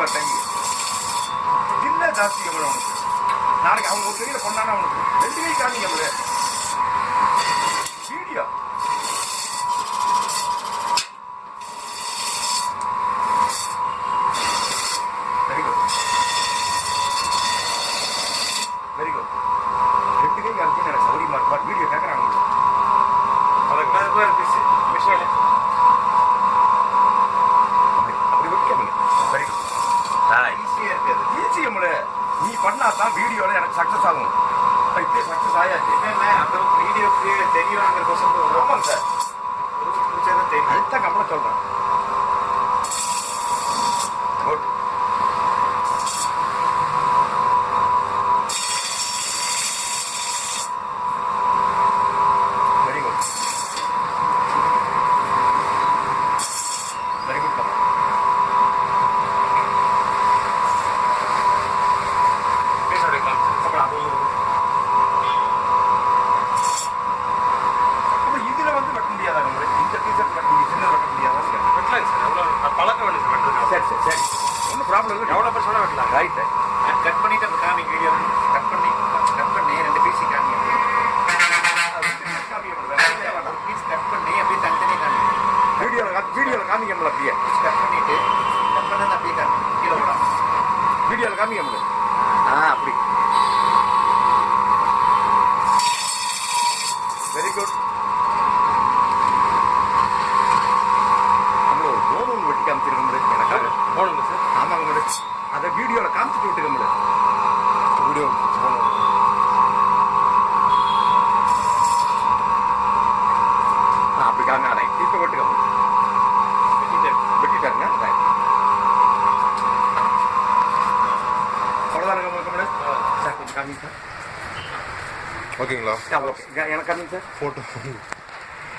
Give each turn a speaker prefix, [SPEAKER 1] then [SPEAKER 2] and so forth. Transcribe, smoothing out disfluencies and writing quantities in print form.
[SPEAKER 1] பாரு தண்ணி இல்ல ஜாஸ்தி எவ்வளோ அவனுக்கு நாளைக்கு அவங்க ஒரு கையில் கொண்டானா அவனுக்கு 2 கை காமிங்க எவ்வளோ video very good very good 2 கை காமிச்சு எனக்கு சௌரியமா இருக்கு வீடியோ கேட்குறாங்க விஷயம் அப்படி வைக்காமீங்க வெரி குட் ஈஸியாக இருக்குது ஈஸியம்ல நீ பண்ணாதான் வீடியோவில் எனக்கு சக்ஸஸ் ஆகும் இப்படியே சக்ஸஸ் ஆயாச்சு அந்த வீடியோக்கு தெரியுங்கிறதுக்கோசம் ஆமாங்க சார் தெரியும் அதுதான் கம்பளம் சொல்கிறேன் good very good very good கம்பளம் இதுல வந்து வெட்ட முடியாதா இந்த டீஷர்ட் வெட்ட முடியும் சின்ன வெட்ட முடியாதா வெட்டலாம் சார் எவ்வளோ பழக்கம் வேணும் சார் வெட்டுறது சரி சரி சரி ஒன்றும் ப்ராப்ளம் இல்லை எவ்வளோ பர்சனாக வெட்டலாம் ரைட்டு கட் பண்ணிட்டு அந்த காமிங்க வீடியோ கட் பண்ணி 2 பீஸ் காமிங்க பீஸ் கட் பண்ணி அப்படியே தனித்தனி காமிங்க வீடியோவில் காமிக்கல அப்படியே பீஸ் கட் பண்ணிட்டு கட் பண்ணது அப்படியே காமிங்க கீழே விடாம வீடியோவில் காமிக்க முடியும் அப்படி வெரி குட் நம்மள ஒரு போன் ஒன்று வெட்டி காமிச்சிருக்க முடியும் எனக்காக போனுங்க சார் ஆமாங்க மேடம் அதை வீடியோவில் காமிச்சிட்டு விட்டுக்க முடியும் வீடியோ அப்படி காமிங்க ரைட் இப்போ வெட்டுக்க முடியும் வெட்டிட்டாருங்க ரைட் அவ்வளோதானுங்க உங்களுக்கு மேடம் சார் கொஞ்சம் காமிங்க சார் ஓகேங்களா ஓகே எனக்கு காமிங்க சார் ஃபோட்டோ